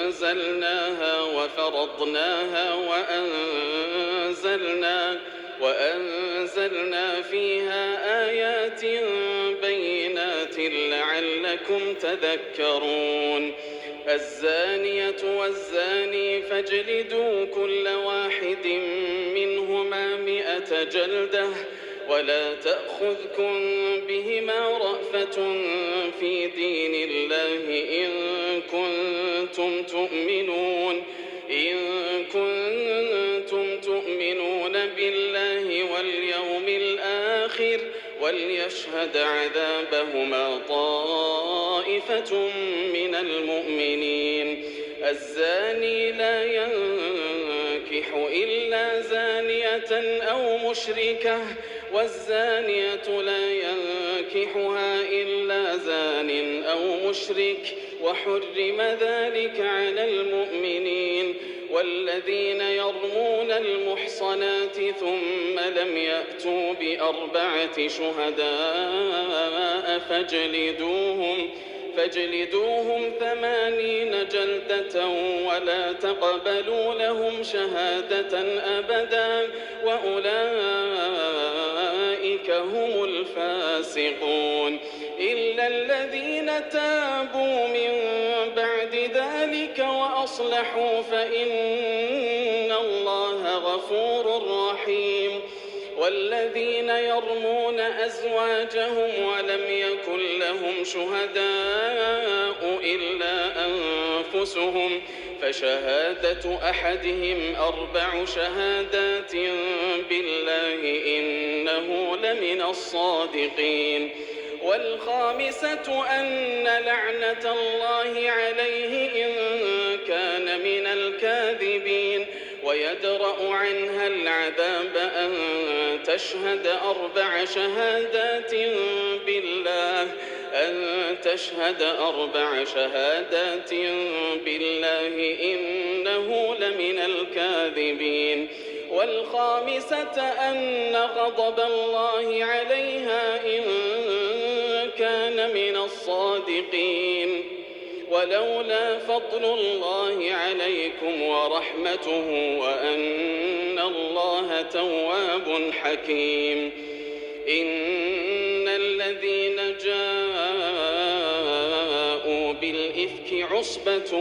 أنزلناها وفرضناها وأنزلنا فيها آيات بينات لعلكم تذكرون. الزانية والزاني فاجلدوا كل واحد منهما 100 جلدة ولا تأخذكم بهما رأفة في دين الله إن كنتم تؤمنون بالله واليوم الآخر وليشهد عذابهما طائفة من المؤمنين. الزاني لا ينكح إلا زانية أو مشركة والزانية لا ينكحها إلا زان أو مشرك وحرم ذلك على المؤمنين. والذين يرمون المحصنات ثم لم يأتوا ب4 شهداء فاجلدوهم 80 جلدة ولا تقبلوا لهم شهادة أبدا وأولئك هم الفاسقون. إلا الذين تابوا من بعد ذلك وأصلحوا فإن الله غفور رحيم. والذين يرمون أزواجهم ولم يكن لهم شهداء إلا أنفسهم فشهادة أحدهم 4 شهادات بالله إنه لمن الصادقين. والخامسة أن لعنة الله عليه إن كان من الكاذبين ويدرأ عنها العذاب أن تشهد 4 شهادات بالله إنه لمن الكاذبين. والخامسة أن غضب الله عليها إن كان من الصادقين. ولولا فضل الله عليكم ورحمته وأن الله تواب حكيم. إن الذين جاءوا بالإفك عصبة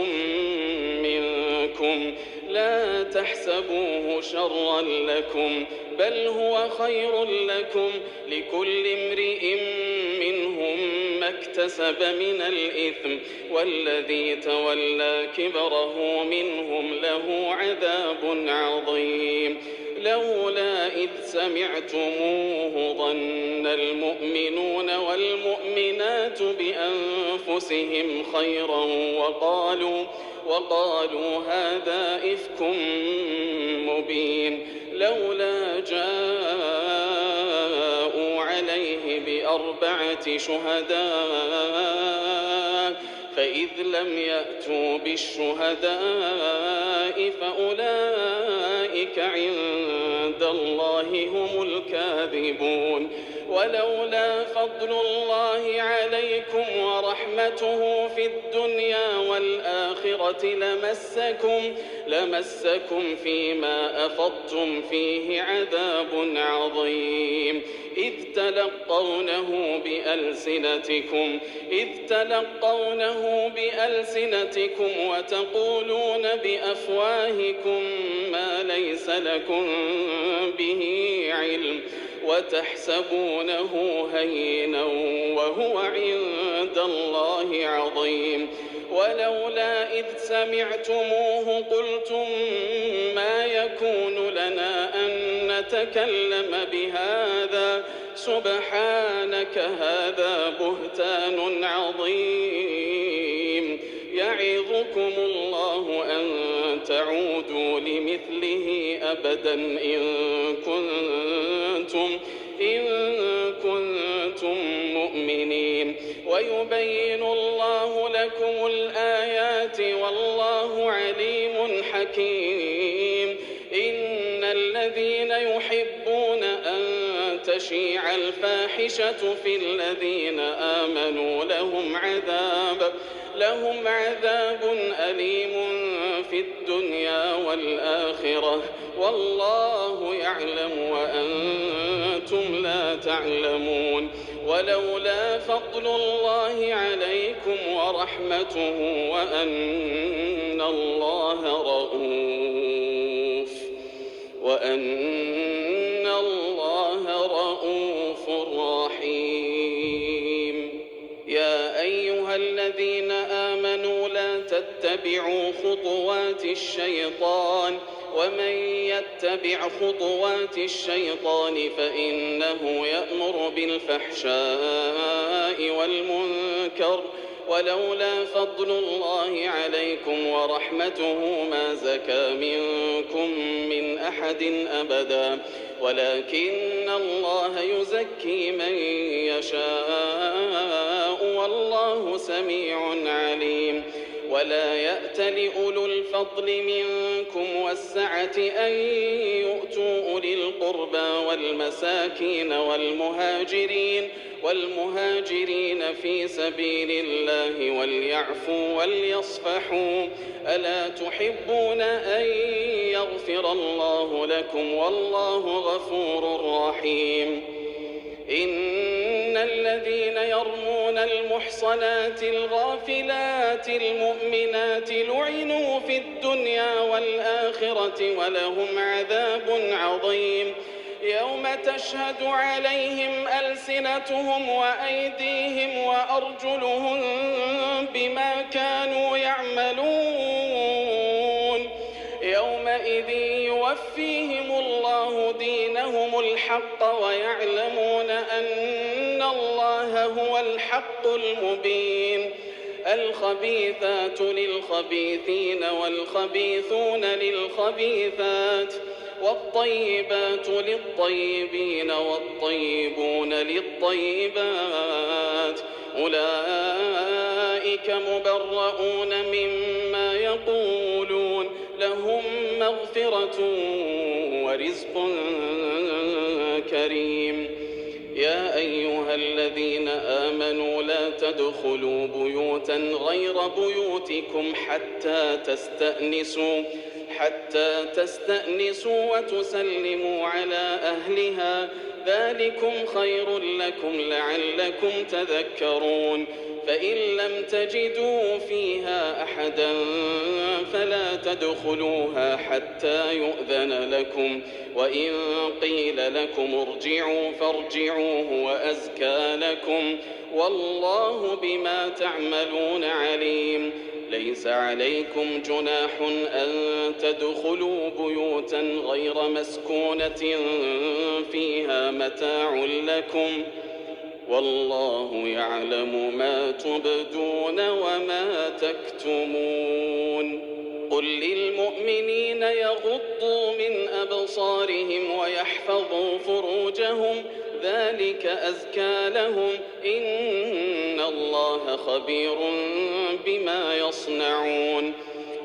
منكم لا تحسبوه شرا لكم بل هو خير لكم لكل امرئ منهم ما اكتسب من الإثم والذي تولى كبره منهم له عذاب عظيم. لولا إذ سمعتموه ظن المؤمنون والمؤمنات بأنفسهم خيرا وقالوا هذا إفك مبين. لولا جاءوا عليه ب4 شهداء فإذ لم يأتوا بالشهداء فأولئك عند الله هم الكاذبون. ولولا فضل الله عليكم ورحمته في الدنيا والآخرة لمسكم فيما أفضتم فيه عذاب عظيم. إذ تلقونه بألسنتكم وتقولون بأفواهكم ما ليس لكم به علم وتحسبونه هينا وهو عند الله عظيم. ولولا إذ سمعتموه قلتم ما يكون لنا أن نتكلم بهذا سبحانك هذا بهتان عظيم. يعظكم الله أن تعودوا لمثله أبدا إن كنتم مؤمنين. ويبين الله لكم الآيات والله عليم حكيم. إن الذين يحبون أن تشيع الفاحشة في الذين آمنوا لهم عذاب أليم في الدنيا والآخرة والله يعلم وأنتم لا تعلمون. ولولا فضل الله عليكم ورحمته وأن الله رءوف رحيم. يا أيها الذين آمنوا لا تتبعوا خطوات الشيطان ومن يتبع خطوات الشيطان فإنه يأمر بالفحشاء والمنكر ولولا فضل الله عليكم ورحمته ما زكى منكم من أحد أبدا ولكن الله يزكي من يشاء والله سميع عليم. ولا يأت لأولو الفضل منكم والسعة أن يؤتوا أولي القربى والمساكين والمهاجرين في سبيل الله وليعفوا وليصفحوا ألا تحبون أن يغفر الله لكم والله غفور رحيم. إن الذين يرمون المحصنات الغافلات المؤمنات لعنوا في الدنيا والآخرة ولهم عذاب عظيم يوم تشهد عليهم ألسنتهم وأيديهم وأرجلهم بما كانوا يعملون يومئذ يوفيهم الله دينهم الحق ويعلمون أن الله هو الحق المبين. الخبيثات للخبيثين والخبيثون للخبيثات والطيبات للطيبين والطيبون للطيبات أولئك مبرؤون مما يقولون لهم مغفرة ورزق كريم. يا أيها الذين آمنوا لا تدخلوا بيوتا غير بيوتكم حتى تستأنسوا وتسلموا على أهلها ذلكم خير لكم لعلكم تذكرون. فإن لم تجدوا فيها أحدا فلا تدخلوها حتى يؤذن لكم وإن قيل لكم ارجعوا فارجعوا هو أزكى لكم والله بما تعملون عليم. ليس عليكم جناح أن تدخلوا بيوتا غير مسكونة فيها متاع لكم والله يعلم ما تبدون وما تكتمون. قل للمؤمنين يغضوا من أبصارهم ويحفظوا فروجهم ذلك أزكى لهم إن الله خبير بما يصنعون.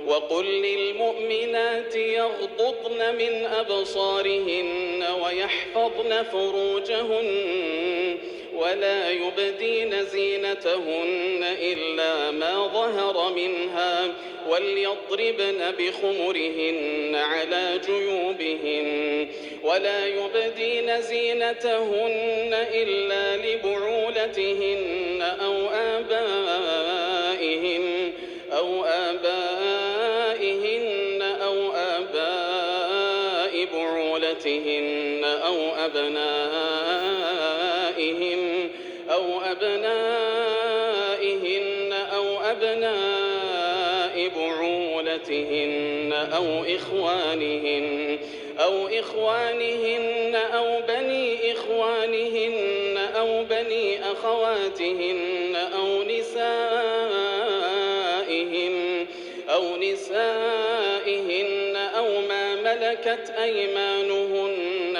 وقل للمؤمنات يغضضن من أبصارهن ويحفظن فروجهن ولا يبدين زينتهن إلا ما ظهر منها وليضربن بخمرهن على جيوبهن ولا يبدين زينتهن إلا لبعولتهن أو آبائهن أو آباء بعولتهن أو أبنائهن أو أبناء بعولتهن أو إخوانهن أو بني إخوانهن أو بني أخواتهن أو نسائهن أو ما ملكت أيمانهن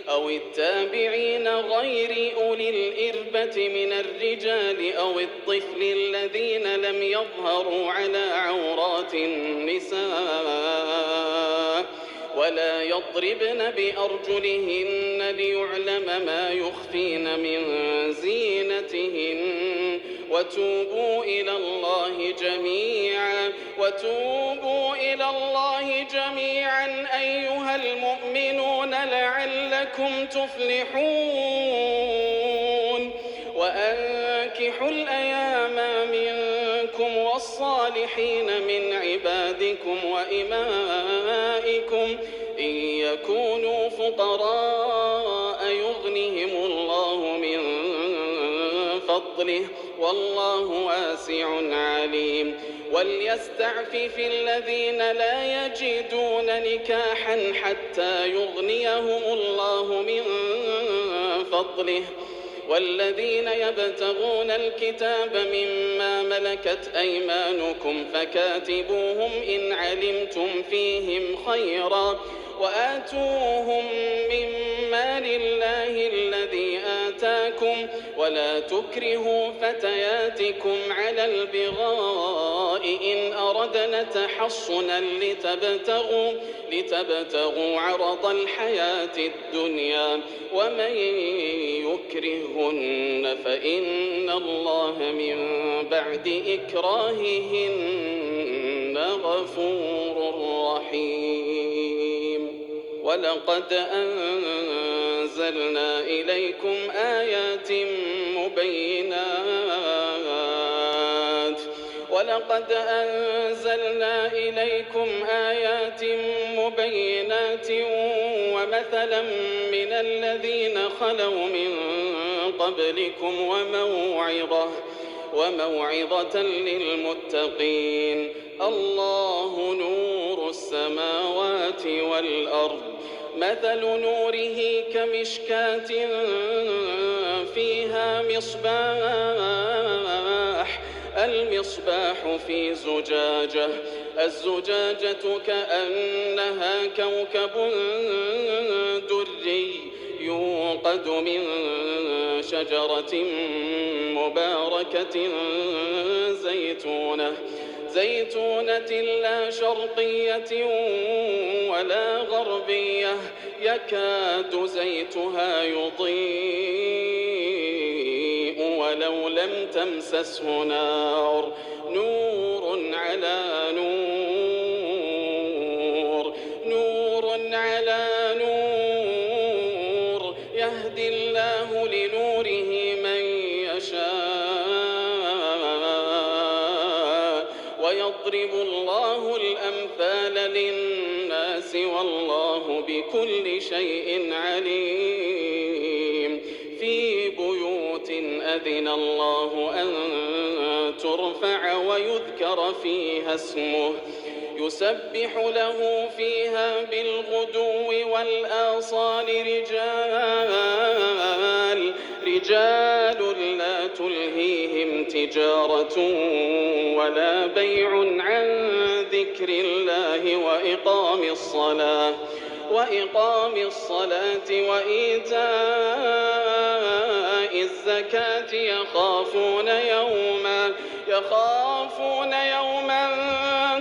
أو التابعين غير أولي الإربة من الرجال أو الطفل الذين لم يظهروا على عورات النساء ولا يضربن بأرجلهن ليعلم ما يخفين من زينتهن وتوبوا إلى الله جميعا أيها المؤمنون لعلكم تفلحون وأنكحوا الأيام منكم والصالحين من عبادكم وإمائكم إن يكونوا فقراء يغنهم الله من فضله والله واسع عليم وليستعفف الذين لا يجدون نكاحا حتى يغنيهم الله من فضله والذين يبتغون الكتاب مما ملكت أيمانكم فكاتبوهم إن علمتم فيهم خيرا وآتوهم من مال الله الذي آتاكم ولا تكرهوا فتياتكم على البغاء إن أردنا تحصنا لتبتغوا عرض الحياة الدنيا ومن يكرهن فإن الله من بعد إكراههن غفور رحيم ولقد أنزلنا إليكم آيات مبينات ومثلا من الذين خلوا من قبلكم وموعظة للمتقين الله نور السماوات والأرض مثل نوره كمشكاة فيها المصباح في زجاجة الزجاجة كأنها كوكب دري يوقد من شجرة مباركة زيتونة لا شرقية ولا غربية يكاد زيتها يضيء ولو لم تمسسه نار نور على نور يهدي الله لنوره من يشاء ويضرب الله الأمثال للناس والله بكل شيء عليم في بيوت أذن الله أن ترفع ويذكر فيها اسمه يسبح له فيها بالغدو والآصال رجال لا تلهيهم تجارة ولا بيع عن ذكر الله وإقام الصلاة وإيتاء الزكاة يخافون يوما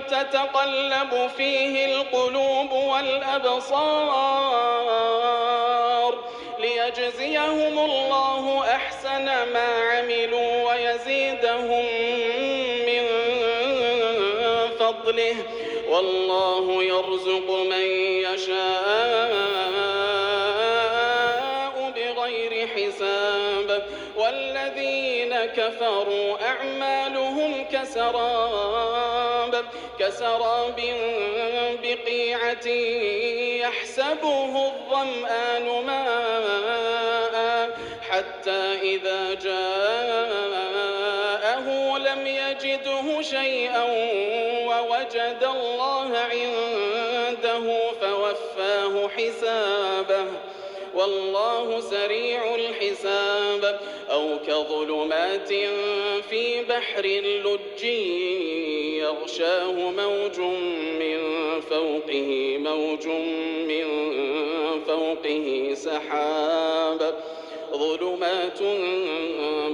تتقلب فيه القلوب والأبصار ليجزيهم الله أحسن ما عملوا ويزيدهم من فضله والله يرزق من يشاء بغير حساب والذين كفروا أعمالهم كسراب بقيعة يحسبه الظمآن ماء حتى إذا جاءه لم يجده شيئا ووجد الله عنده فوفاه حسابه والله سريع الحساب أو كظلمات في بحر لج يغشاه موج من فوقه سحاب ظلمات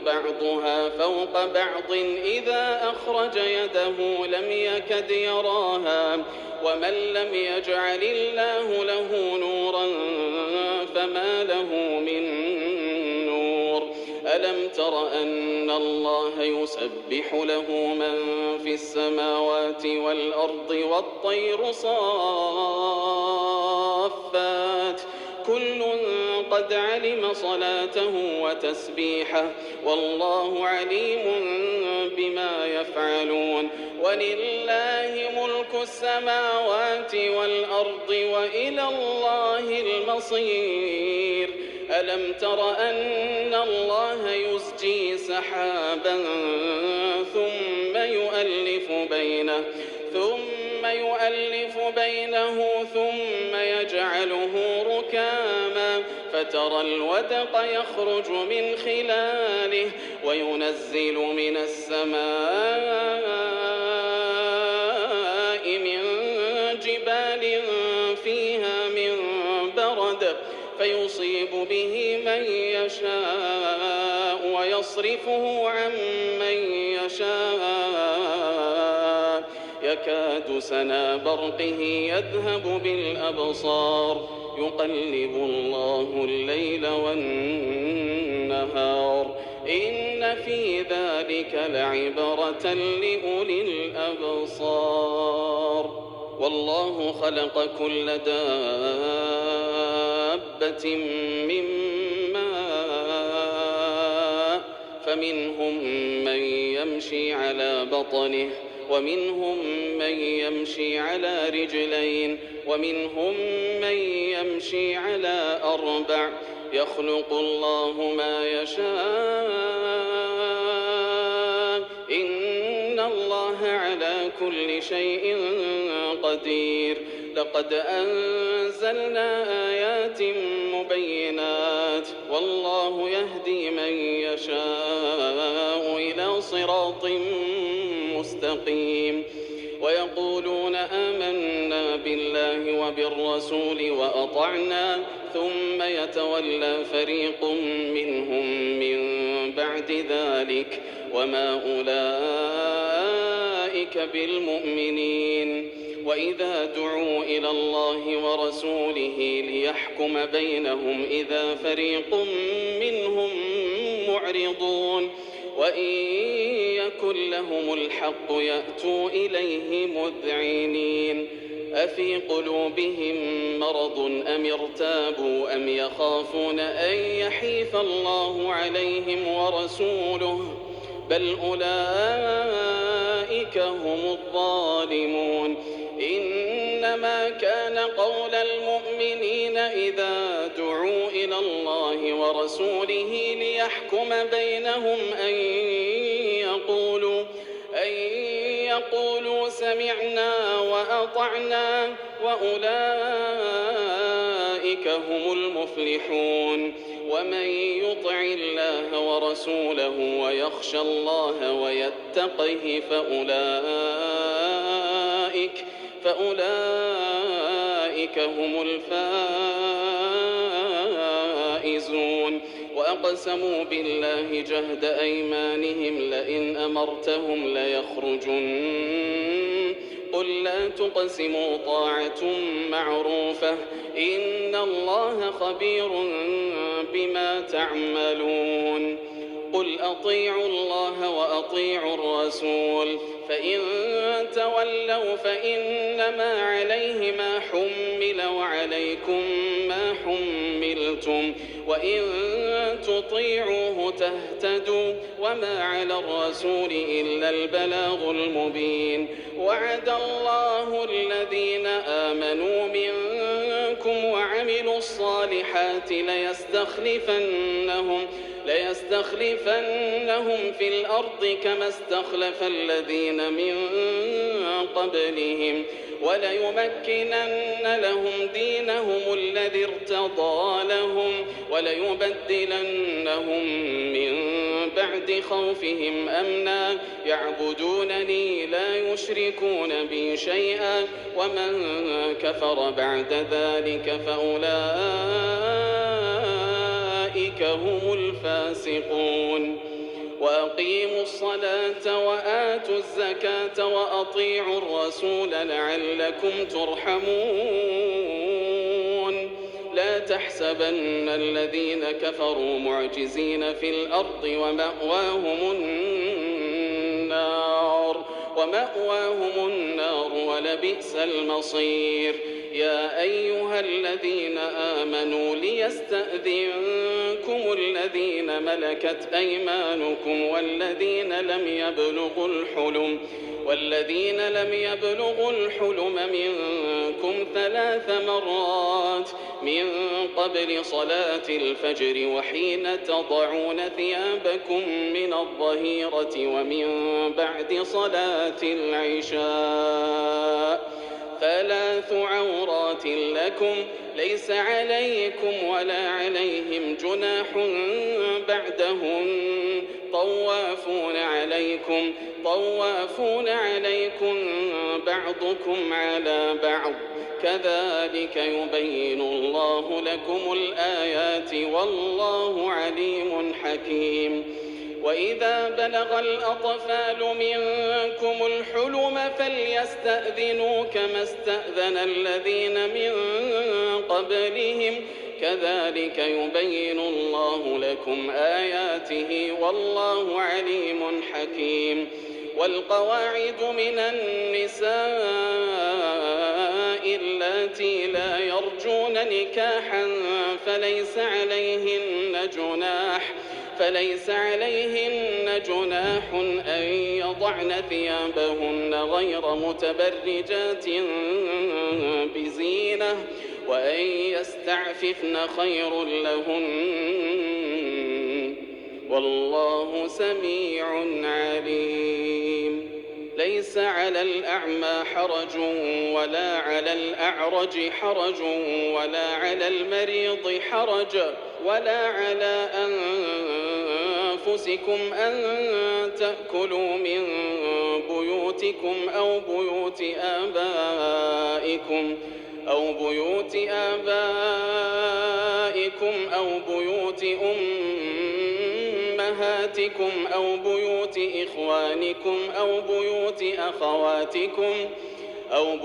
بعضها فوق بعض إذا أخرج يده لم يكد يراها ومن لم يجعل الله له نورا فما له من نور ألم تر أن الله يسبح له من في السماوات والأرض والطير صافات كل قد علم صلاته وتسبيحه والله عليم بما يفعلون ولله ملك السماوات والأرض وإلى الله المصير ألم تر أن الله يزجي سحابا ثم يؤلف بينه ثم يجعله ركاما فترى الودق يخرج من خلاله وينزل من السماء من جبال فيها من برد فيصيب به من يشاء ويصرفه عن من يشاء يكاد سنا برقه يذهب بالأبصار يقلب الله الليل والنهار إن في ذلك لعبرة لأولي الأبصار والله خلق كل دابة من ماء فمنهم من يمشي على بطنه ومنهم من يمشي على رجلين ومنهم من يمشي على أربع يخلق الله ما يشاء إن الله على كل شيء قدير لقد أنزلنا آيات مبينات والله يهدي من يشاء إلى صراط مستقيم ويقولون آمنا بالله وبالرسول وأطعنا ثم يتولى فريق منهم من بعد ذلك وما أولئك بالمؤمنين وإذا دعوا إلى الله ورسوله ليحكم بينهم إذا فريق منهم معرضون وإن يكن لهم الحق يأتوا إليه مذعنين أفي قلوبهم مرض أم ارتابوا أم يخافون أن يحيف الله عليهم ورسوله بل أولئك هم الظالمون إنما كان قول المؤمنين إذا دعوا إلى الله ورسوله ليحكم بينهم أن يقولوا سمعنا وأطعنا وأولئك هم المفلحون ومن يطع الله ورسوله ويخشى الله ويتقه فأولئك هم الفائزون وأقسموا بالله جهد أيمانهم لئن أمرتهم ليخرجن قل لا تقسموا طاعة معروفة إن الله خبير بما تعملون قل أطيعوا الله وأطيعوا الرسول فإن تولوا فإنما عليه ما حمل وعليكم ما حملتم وإن تطيعوه تهتدوا وما على الرسول إلا البلاغ المبين وعد الله الذين آمنوا منكم وعملوا الصالحات ليستخلفنهم في الأرض كما استخلف الذين من قبلهم وليمكنن لهم دينهم الذي ارتضى لهم وليبدلنهم من بعد خوفهم أمنا يعبدونني لا يشركون بي شيئا ومن كفر بعد ذلك فأولئك هم الفاسقون وأقيموا الصلاة وآتوا الزكاة وأطيعوا الرسول لعلكم ترحمون لا تحسبن الذين كفروا معجزين في الأرض ومأواهم النار ولبئس المصير. يا أيها الذين آمنوا ليستأذنكم الذين ملكت أيمانكم والذين لم يبلغوا الحلم منكم 3 مرات من قبل صلاة الفجر وحين تضعون ثيابكم من الظهيرة ومن بعد صلاة العشاء 3 عورات لكم ليس عليكم ولا عليهم جناح بعدهن طوافون عليكم بعضكم على بعض كذلك يبين الله لكم الآيات والله عليم حكيم. وإذا بلغ الأطفال منكم الحلم فليستأذنوا كما استأذن الذين من قبلهم كذلك يبين الله لكم آياته والله عليم حكيم. والقواعد من النساء اللاتي لا يرجون نكاحا فليس عليهن جناح أن يضعن ثيابهن غير متبرجات بزينة وأن يستعففن خير لهن والله سميع عليم. ليس على الأعمى حرج ولا على الأعرج حرج ولا على المريض حرج ولا على أنفسكم أن تأكلوا من بيوتكم أو بيوت آبائكم أو بيوت أمهاتكم أو بيوت إخوانكم أو بيوت أخواتكم أو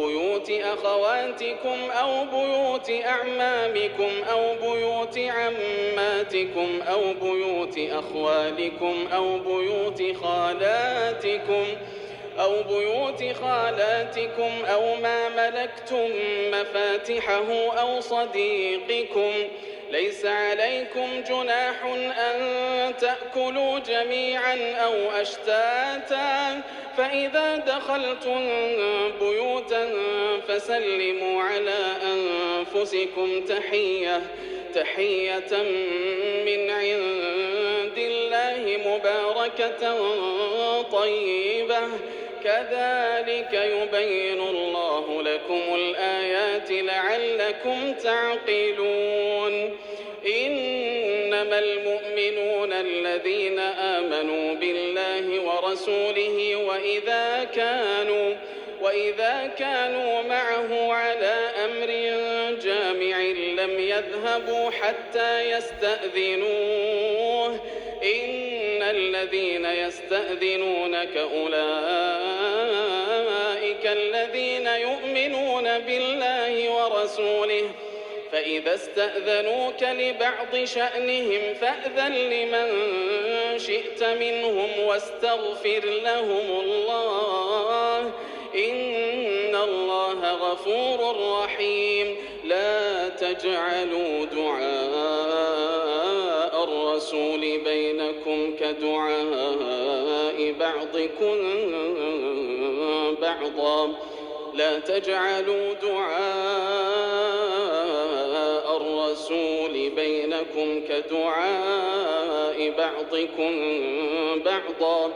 بيوت أعمامكم أو بيوت عماتكم أو بيوت أخوالكم أو بيوت خالاتكم أو ما ملكتم مفاتحه أو صديقكم. ليس عليكم جناح أن تأكلوا جميعا أو أشتاتا فإذا دخلتم بيوتا فسلموا على أنفسكم تحية من عند الله مباركة طيبة كذلك يبين الله لكم الآيات لعلكم تعقلون. إنما المؤمنون الذين آمنوا بالله ورسوله وإذا كانوا معه على أمر جامع لم يذهبوا حتى يستأذنوه إن الذين يستأذنونك أولئك الذين يؤمنون بالله ورسوله فإذا استأذنوك لبعض شأنهم فأذن لمن شئت منهم واستغفر لهم الله إن الله غفور رحيم. لا تجعلوا دعاء الرسول بينكم كدعاء بعضكم بعضا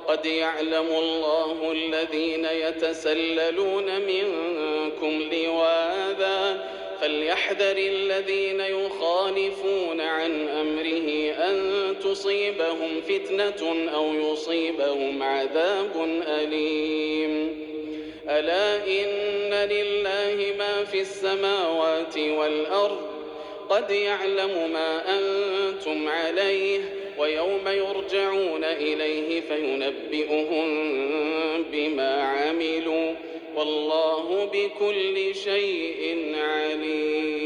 قد يعلم الله الذين يتسللون منكم لواذا فليحذر الذين يخالفون عن أمره أن تصيبهم فتنة أو يصيبهم عذاب أليم. ألا إن لله ما في السماوات والأرض قد يعلم ما أنتم عليه ويوم يرجعون إليه فينبئهم بما عملوا والله بكل شيء عليم.